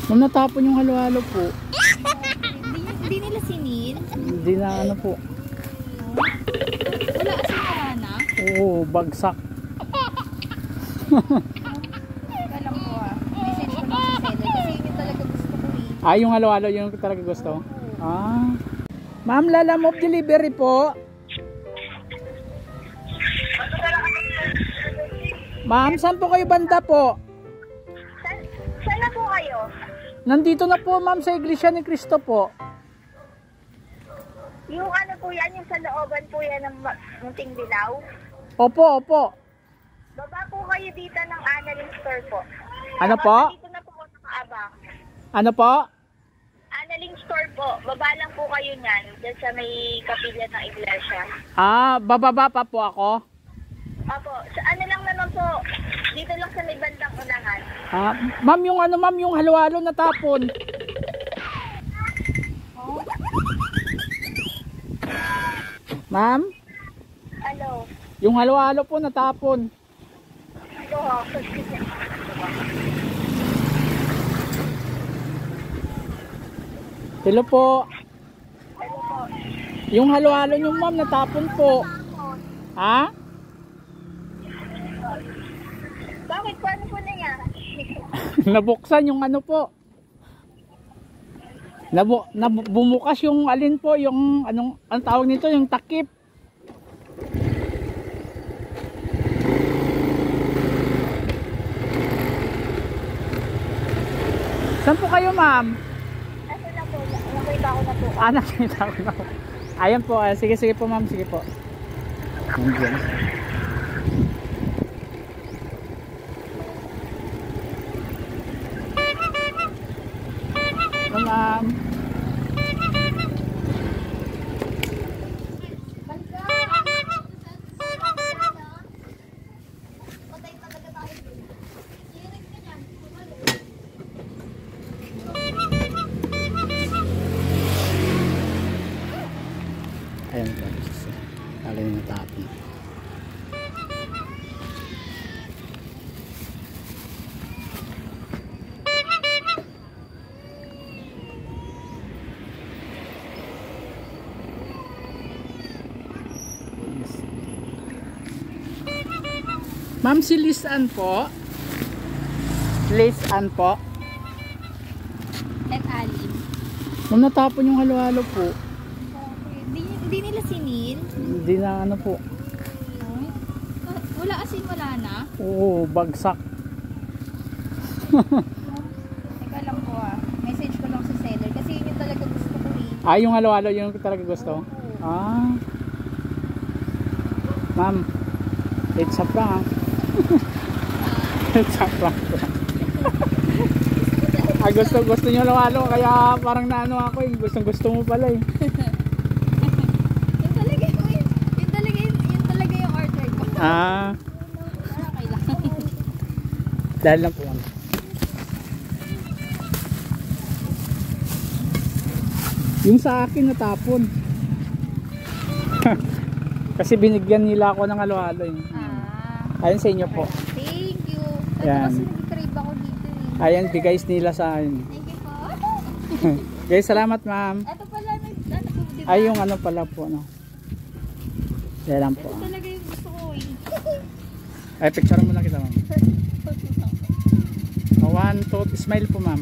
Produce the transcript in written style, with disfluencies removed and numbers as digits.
Nung natapon yung halo-halo po. Hindi nila sinin? Hindi na ano po. Wala asin na? Oo, bagsak. Alam ko message ko lang sa seller kasi yun talaga gusto ko eh. Ah, yung halo-halo yung talaga gusto? Ah. Ma'am, Lalamove delivery po. Ma'am, saan po kayo banda po? Saan na po kayo? Nandito na po ma'am sa Iglesia ni Cristo po. Yung ano po yan, yung sa looban po yan ng Munting Dilaw? Opo, opo. Baba po kayo dito ng Annalyn Store po. Ano po? Dito na po ako nakaabang. Ano po? Annalyn Store po. Baba lang po kayo niyan. Diyan sa may kapilya ng iglesia. Ah, bababa pa po ako. Opo. Sa ano lang naman po. Dito lang sa may bandang unahan. Ah, ma'am, yung ano ma'am, yung halo-halo na tapon. Ma'am, Ano? yung halo-halo po natapon. Ito ho. Hello po. Ano po? Yung halo-halo nyo ma'am natapon po. Ha? Bakit po? Ano po na yan? Nabuksan yung ano po. Bumukas yung alin po, yung anong tawag nito, yung takip. Saan po kayo ma'am? Asa na po? Nakita ko na po. Ah, nakita ko na po. Ayan po, sige sige po ma'am, sige po. Nandiyan. Hello ma'am. Ayan po. Kala yung natapon. Ma'am, si Liz Ann po. Liz Ann po. At alim. Nung natapon yung halo-halo po. Hindi nila sinin? Hindi na ano po. Wala asin wala na? Oo, bagsak. Teka lang po message ko lang sa seller kasi yun talaga gusto ko eh. Ah, yung halo-halo yung talaga gusto? Ah. Ma'am, it's a prank. It's a prank. Ah, gusto nyo halo-halo kaya parang naano ako eh. Gusto mo pala eh. Yun talaga yung order ko. Ah. Okay lang. Dahil lang po ma'am. Yung sa akin natapon. Kasi binigyan nila ako ng halo-halo eh. Ayun sa inyo po. Thank you. Yan. Kasi nag-crave ako dito eh. Ayan, bigay nila sa akin. Thank you po. Guys, salamat ma'am. Ito pala, ano po, diba? Ay, yung ano pala po, ano. Yan lang po. Ito talaga yung gusto ko eh. Ay, picture mo na kita ma'am. 1, 2, smile po ma'am.